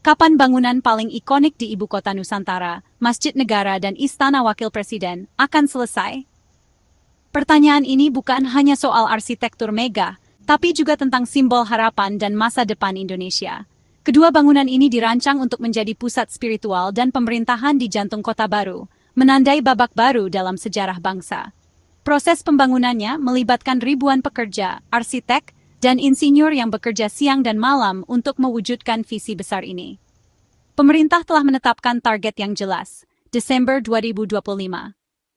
Kapan bangunan paling ikonik di ibu kota Nusantara, Masjid Negara dan Istana Wakil Presiden, akan selesai? Pertanyaan ini bukan hanya soal arsitektur mega, tapi juga tentang simbol harapan dan masa depan Indonesia. Kedua bangunan ini dirancang untuk menjadi pusat spiritual dan pemerintahan di jantung kota baru, menandai babak baru dalam sejarah bangsa. Proses pembangunannya melibatkan ribuan pekerja, arsitek, dan insinyur yang bekerja siang dan malam untuk mewujudkan visi besar ini. Pemerintah telah menetapkan target yang jelas, Desember 2025.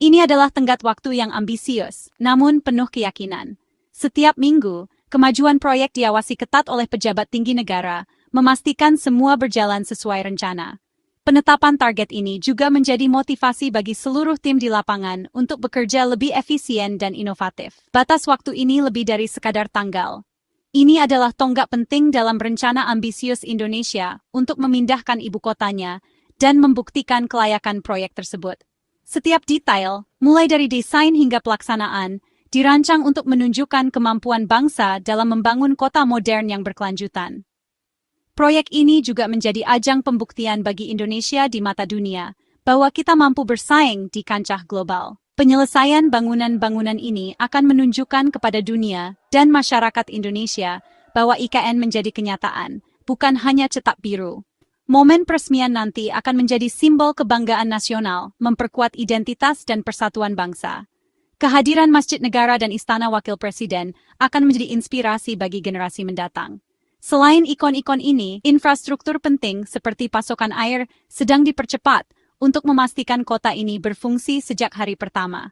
Ini adalah tenggat waktu yang ambisius, namun penuh keyakinan. Setiap minggu, kemajuan proyek diawasi ketat oleh pejabat tinggi negara, memastikan semua berjalan sesuai rencana. Penetapan target ini juga menjadi motivasi bagi seluruh tim di lapangan untuk bekerja lebih efisien dan inovatif. Batas waktu ini lebih dari sekadar tanggal. Ini adalah tonggak penting dalam rencana ambisius Indonesia untuk memindahkan ibu kotanya dan membuktikan kelayakan proyek tersebut. Setiap detail, mulai dari desain hingga pelaksanaan, dirancang untuk menunjukkan kemampuan bangsa dalam membangun kota modern yang berkelanjutan. Proyek ini juga menjadi ajang pembuktian bagi Indonesia di mata dunia bahwa kita mampu bersaing di kancah global. Penyelesaian bangunan-bangunan ini akan menunjukkan kepada dunia dan masyarakat Indonesia bahwa IKN menjadi kenyataan, bukan hanya cetak biru. Momen peresmian nanti akan menjadi simbol kebanggaan nasional, memperkuat identitas dan persatuan bangsa. Kehadiran Masjid Negara dan Istana Wakil Presiden akan menjadi inspirasi bagi generasi mendatang. Selain ikon-ikon ini, infrastruktur penting seperti pasokan air sedang dipercepat untuk memastikan kota ini berfungsi sejak hari pertama.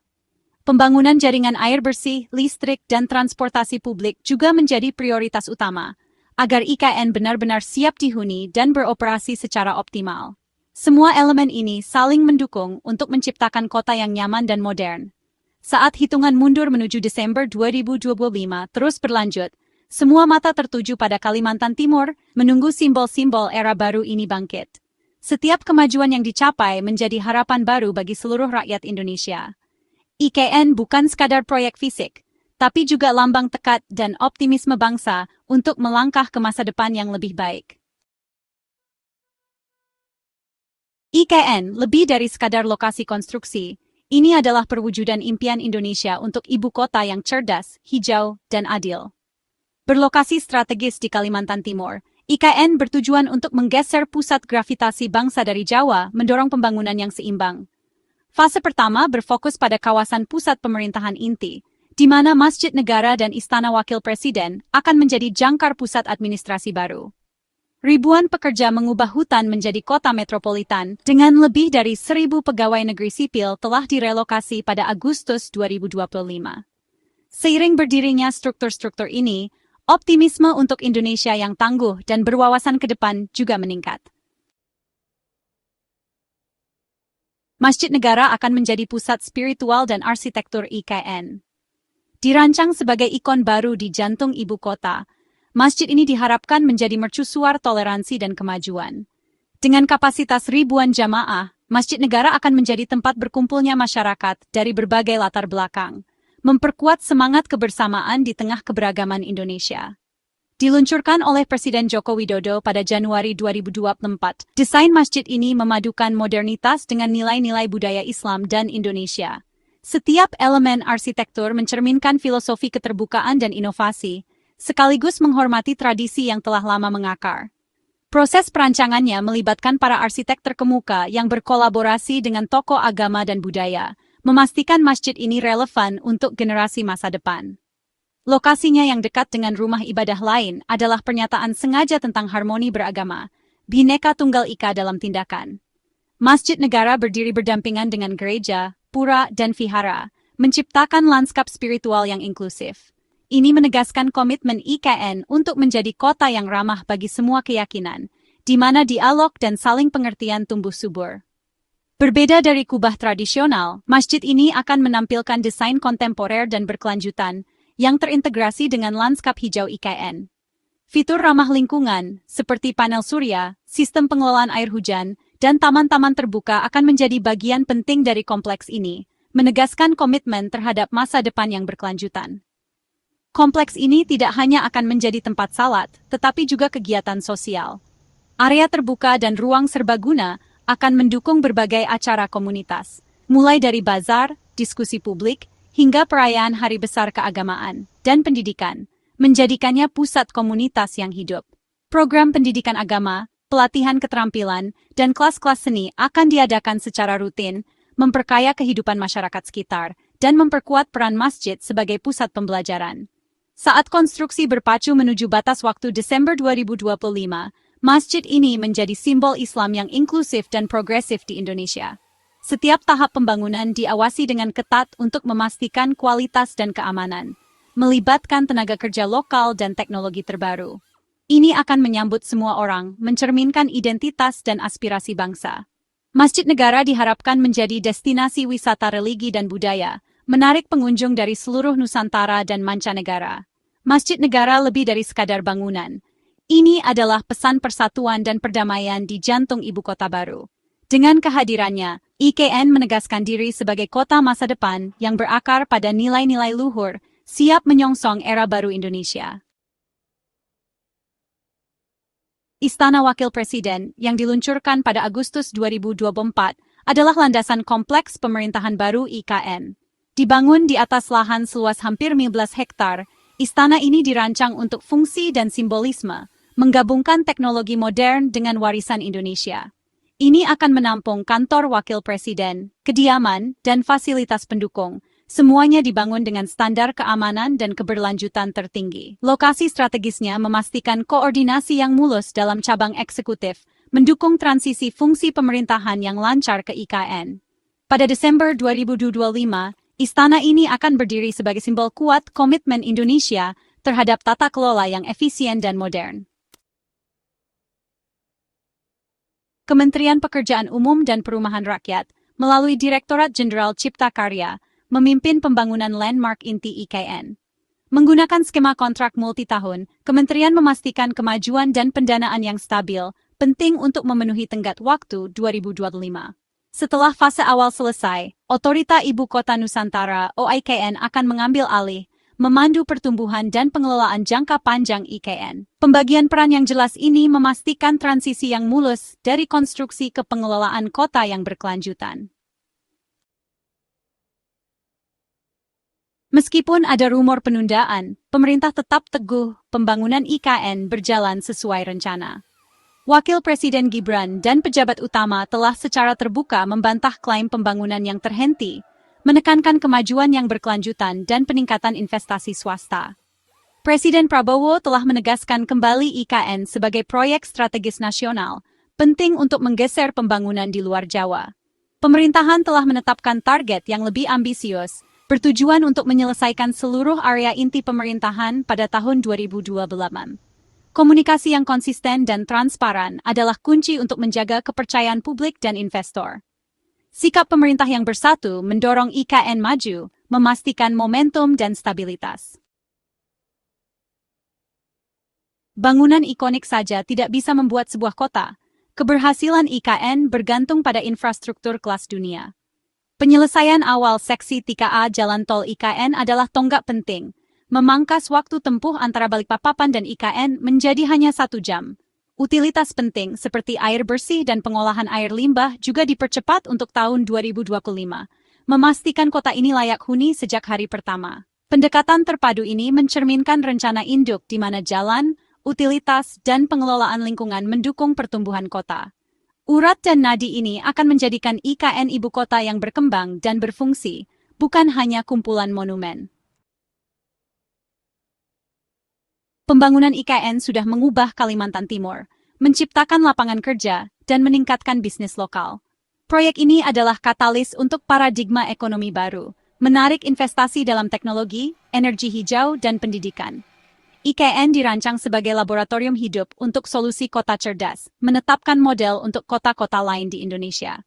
Pembangunan jaringan air bersih, listrik, dan transportasi publik juga menjadi prioritas utama, agar IKN benar-benar siap dihuni dan beroperasi secara optimal. Semua elemen ini saling mendukung untuk menciptakan kota yang nyaman dan modern. Saat hitungan mundur menuju Desember 2025 terus berlanjut, semua mata tertuju pada Kalimantan Timur, menunggu simbol-simbol era baru ini bangkit. Setiap kemajuan yang dicapai menjadi harapan baru bagi seluruh rakyat Indonesia. IKN bukan sekadar proyek fisik, tapi juga lambang tekad dan optimisme bangsa untuk melangkah ke masa depan yang lebih baik. IKN lebih dari sekadar lokasi konstruksi, ini adalah perwujudan impian Indonesia untuk ibu kota yang cerdas, hijau, dan adil. Berlokasi strategis di Kalimantan Timur, IKN bertujuan untuk menggeser pusat gravitasi bangsa dari Jawa mendorong pembangunan yang seimbang. Fase pertama berfokus pada kawasan pusat pemerintahan inti, di mana Masjid Negara dan Istana Wakil Presiden akan menjadi jangkar pusat administrasi baru. Ribuan pekerja mengubah hutan menjadi kota metropolitan dengan lebih dari 1.000 pegawai negeri sipil telah direlokasi pada Agustus 2025. Seiring berdirinya struktur-struktur ini, optimisme untuk Indonesia yang tangguh dan berwawasan ke depan juga meningkat. Masjid Negara akan menjadi pusat spiritual dan arsitektur IKN. Dirancang sebagai ikon baru di jantung ibu kota, masjid ini diharapkan menjadi mercusuar toleransi dan kemajuan. Dengan kapasitas ribuan jamaah, Masjid Negara akan menjadi tempat berkumpulnya masyarakat dari berbagai latar belakang, memperkuat semangat kebersamaan di tengah keberagaman Indonesia. Diluncurkan oleh Presiden Joko Widodo pada Januari 2024, desain masjid ini memadukan modernitas dengan nilai-nilai budaya Islam dan Indonesia. Setiap elemen arsitektur mencerminkan filosofi keterbukaan dan inovasi, sekaligus menghormati tradisi yang telah lama mengakar. Proses perancangannya melibatkan para arsitek terkemuka yang berkolaborasi dengan tokoh agama dan budaya, memastikan masjid ini relevan untuk generasi masa depan. Lokasinya yang dekat dengan rumah ibadah lain adalah pernyataan sengaja tentang harmoni beragama, Bhinneka Tunggal Ika dalam tindakan. Masjid Negara berdiri berdampingan dengan gereja, pura, dan vihara, menciptakan lanskap spiritual yang inklusif. Ini menegaskan komitmen IKN untuk menjadi kota yang ramah bagi semua keyakinan, di mana dialog dan saling pengertian tumbuh subur. Berbeda dari kubah tradisional, masjid ini akan menampilkan desain kontemporer dan berkelanjutan yang terintegrasi dengan lanskap hijau IKN. Fitur ramah lingkungan, seperti panel surya, sistem pengelolaan air hujan, dan taman-taman terbuka akan menjadi bagian penting dari kompleks ini, menegaskan komitmen terhadap masa depan yang berkelanjutan. Kompleks ini tidak hanya akan menjadi tempat salat, tetapi juga kegiatan sosial. Area terbuka dan ruang serbaguna akan mendukung berbagai acara komunitas, mulai dari bazar, diskusi publik, hingga perayaan hari besar keagamaan dan pendidikan, menjadikannya pusat komunitas yang hidup. Program pendidikan agama, pelatihan keterampilan, dan kelas-kelas seni akan diadakan secara rutin, memperkaya kehidupan masyarakat sekitar, dan memperkuat peran masjid sebagai pusat pembelajaran. Saat konstruksi berpacu menuju batas waktu Desember 2025, masjid ini menjadi simbol Islam yang inklusif dan progresif di Indonesia. Setiap tahap pembangunan diawasi dengan ketat untuk memastikan kualitas dan keamanan, melibatkan tenaga kerja lokal dan teknologi terbaru. Ini akan menyambut semua orang, mencerminkan identitas dan aspirasi bangsa. Masjid Negara diharapkan menjadi destinasi wisata religi dan budaya, menarik pengunjung dari seluruh Nusantara dan mancanegara. Masjid Negara lebih dari sekadar bangunan. Ini adalah pesan persatuan dan perdamaian di jantung ibu kota baru. Dengan kehadirannya, IKN menegaskan diri sebagai kota masa depan yang berakar pada nilai-nilai luhur, siap menyongsong era baru Indonesia. Istana Wakil Presiden yang diluncurkan pada Agustus 2024 adalah landasan kompleks pemerintahan baru IKN. Dibangun di atas lahan seluas hampir 15 hektar, istana ini dirancang untuk fungsi dan simbolisme, menggabungkan teknologi modern dengan warisan Indonesia. Ini akan menampung kantor wakil presiden, kediaman, dan fasilitas pendukung. Semuanya dibangun dengan standar keamanan dan keberlanjutan tertinggi. Lokasi strategisnya memastikan koordinasi yang mulus dalam cabang eksekutif, mendukung transisi fungsi pemerintahan yang lancar ke IKN. Pada Desember 2025, istana ini akan berdiri sebagai simbol kuat komitmen Indonesia terhadap tata kelola yang efisien dan modern. Kementerian Pekerjaan Umum dan Perumahan Rakyat, melalui Direktorat Jenderal Cipta Karya, memimpin pembangunan landmark inti IKN. Menggunakan skema kontrak multitahun, kementerian memastikan kemajuan dan pendanaan yang stabil, penting untuk memenuhi tenggat waktu 2025. Setelah fase awal selesai, Otorita Ibu Kota Nusantara (OIKN) akan mengambil alih, memandu pertumbuhan dan pengelolaan jangka panjang IKN. Pembagian peran yang jelas ini memastikan transisi yang mulus dari konstruksi ke pengelolaan kota yang berkelanjutan. Meskipun ada rumor penundaan, pemerintah tetap teguh pembangunan IKN berjalan sesuai rencana. Wakil Presiden Gibran dan pejabat utama telah secara terbuka membantah klaim pembangunan yang terhenti, menekankan kemajuan yang berkelanjutan dan peningkatan investasi swasta. Presiden Prabowo telah menegaskan kembali IKN sebagai proyek strategis nasional, penting untuk menggeser pembangunan di luar Jawa. Pemerintahan telah menetapkan target yang lebih ambisius, bertujuan untuk menyelesaikan seluruh area inti pemerintahan pada tahun 2028. Komunikasi yang konsisten dan transparan adalah kunci untuk menjaga kepercayaan publik dan investor. Sikap pemerintah yang bersatu mendorong IKN maju, memastikan momentum dan stabilitas. Bangunan ikonik saja tidak bisa membuat sebuah kota. Keberhasilan IKN bergantung pada infrastruktur kelas dunia. Penyelesaian awal seksi 3A Jalan Tol IKN adalah tonggak penting, memangkas waktu tempuh antara Balikpapan dan IKN menjadi hanya 1 jam. Utilitas penting seperti air bersih dan pengolahan air limbah juga dipercepat untuk tahun 2025, memastikan kota ini layak huni sejak hari pertama. Pendekatan terpadu ini mencerminkan rencana induk di mana jalan, utilitas, dan pengelolaan lingkungan mendukung pertumbuhan kota. Urat dan nadi ini akan menjadikan IKN ibu kota yang berkembang dan berfungsi, bukan hanya kumpulan monumen. Pembangunan IKN sudah mengubah Kalimantan Timur, menciptakan lapangan kerja, dan meningkatkan bisnis lokal. Proyek ini adalah katalis untuk paradigma ekonomi baru, menarik investasi dalam teknologi, energi hijau, dan pendidikan. IKN dirancang sebagai laboratorium hidup untuk solusi kota cerdas, menetapkan model untuk kota-kota lain di Indonesia.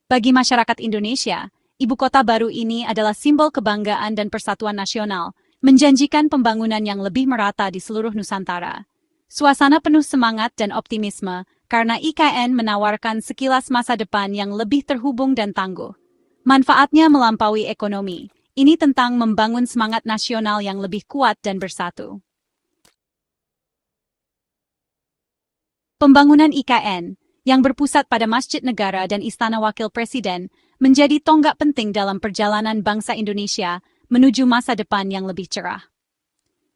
Bagi masyarakat Indonesia, ibu kota baru ini adalah simbol kebanggaan dan persatuan nasional, menjanjikan pembangunan yang lebih merata di seluruh Nusantara. Suasana penuh semangat dan optimisme karena IKN menawarkan sekilas masa depan yang lebih terhubung dan tangguh. Manfaatnya melampaui ekonomi. Ini tentang membangun semangat nasional yang lebih kuat dan bersatu. Pembangunan IKN, yang berpusat pada Masjid Negara dan Istana Wakil Presiden, menjadi tonggak penting dalam perjalanan bangsa Indonesia menuju masa depan yang lebih cerah.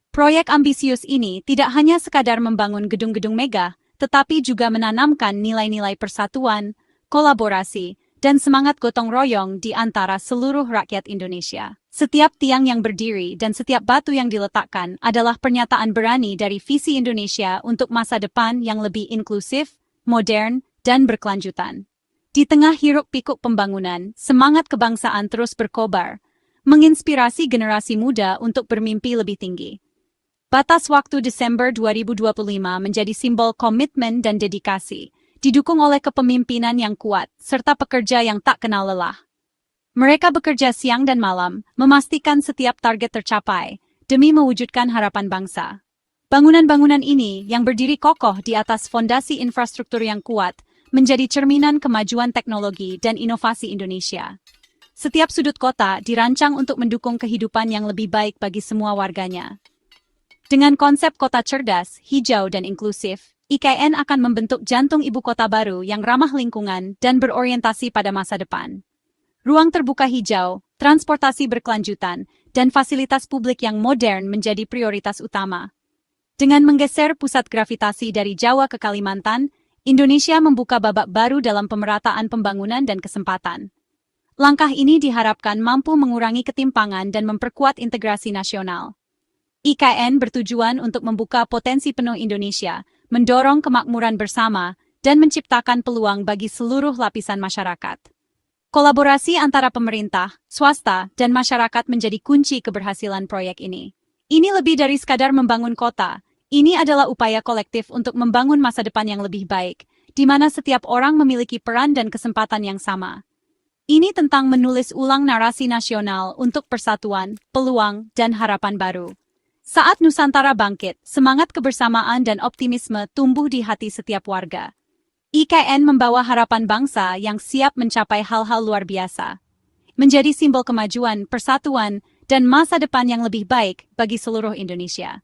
Proyek ambisius ini tidak hanya sekadar membangun gedung-gedung mega, tetapi juga menanamkan nilai-nilai persatuan, kolaborasi, dan semangat gotong royong di antara seluruh rakyat Indonesia. Setiap tiang yang berdiri dan setiap batu yang diletakkan adalah pernyataan berani dari visi Indonesia untuk masa depan yang lebih inklusif, modern, dan berkelanjutan. Di tengah hiruk-pikuk pembangunan, semangat kebangsaan terus berkobar, menginspirasi generasi muda untuk bermimpi lebih tinggi. Batas waktu Desember 2025 menjadi simbol komitmen dan dedikasi, didukung oleh kepemimpinan yang kuat, serta pekerja yang tak kenal lelah. Mereka bekerja siang dan malam, memastikan setiap target tercapai, demi mewujudkan harapan bangsa. Bangunan-bangunan ini, yang berdiri kokoh di atas fondasi infrastruktur yang kuat, menjadi cerminan kemajuan teknologi dan inovasi Indonesia. Setiap sudut kota dirancang untuk mendukung kehidupan yang lebih baik bagi semua warganya. Dengan konsep kota cerdas, hijau, dan inklusif, IKN akan membentuk jantung ibu kota baru yang ramah lingkungan dan berorientasi pada masa depan. Ruang terbuka hijau, transportasi berkelanjutan, dan fasilitas publik yang modern menjadi prioritas utama. Dengan menggeser pusat gravitasi dari Jawa ke Kalimantan, Indonesia membuka babak baru dalam pemerataan pembangunan dan kesempatan. Langkah ini diharapkan mampu mengurangi ketimpangan dan memperkuat integrasi nasional. IKN bertujuan untuk membuka potensi penuh Indonesia, mendorong kemakmuran bersama, dan menciptakan peluang bagi seluruh lapisan masyarakat. Kolaborasi antara pemerintah, swasta, dan masyarakat menjadi kunci keberhasilan proyek ini. Ini lebih dari sekadar membangun kota, ini adalah upaya kolektif untuk membangun masa depan yang lebih baik, di mana setiap orang memiliki peran dan kesempatan yang sama. Ini tentang menulis ulang narasi nasional untuk persatuan, peluang, dan harapan baru. Saat Nusantara bangkit, semangat kebersamaan dan optimisme tumbuh di hati setiap warga. IKN membawa harapan bangsa yang siap mencapai hal-hal luar biasa. Menjadi simbol kemajuan, persatuan, dan masa depan yang lebih baik bagi seluruh Indonesia.